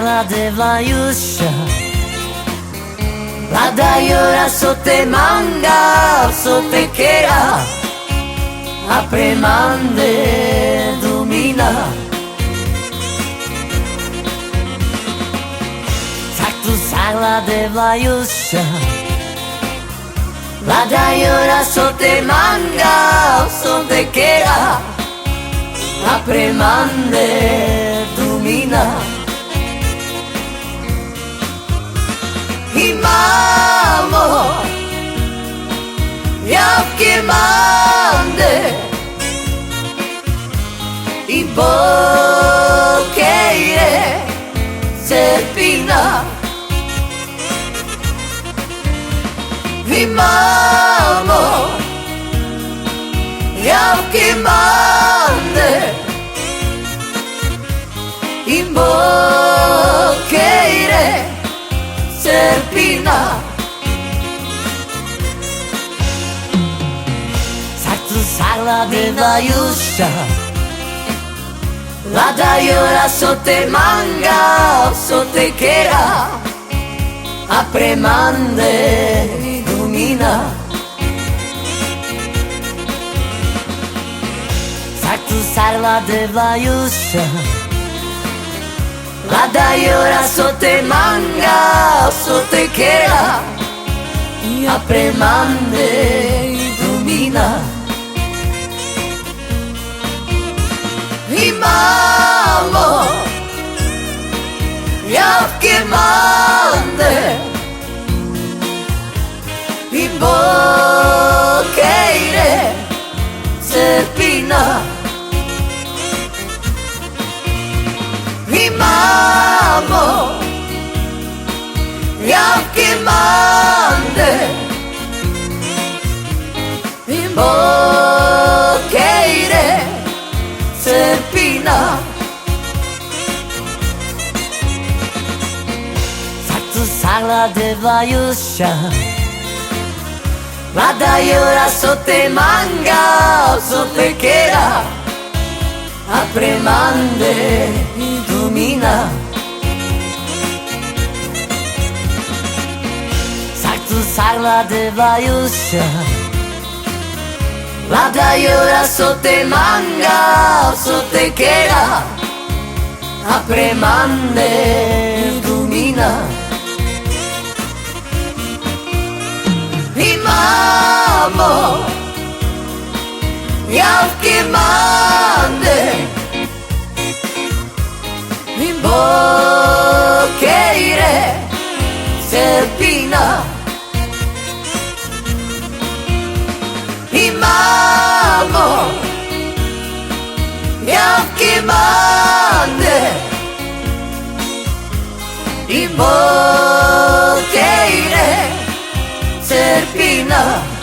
sala della Iuscia, la daiora sotto manga, sotto che era, a premande domina. Saktu sala della Iuscia, la daiora sotto manga, sotto che era, a premande domina. Imamo, jakie mande, i bokeire serpina. Imamo, jakie mande, i bokeire serpina. Saktu sala della Iuscia, la daiora sotto manga, sotto che era, a premande domina. Saktu sala della Iuscia, la daiora sotto manga, sotto che era, a premande domina. Imamo, jakie mande, i bokeire serpina. Imamo, jakie mande, i bokeire serpina. Saktu sala della Iuscia, la daiora sotto manga, sotto che era, a premande domina. Saktu sala della Iuscia, la daiora sotto manga, sotto che era, a premande domina. Imamo, jakie mande, i bokeire serpina. Imamo, jakie mande, i bokeire serpina.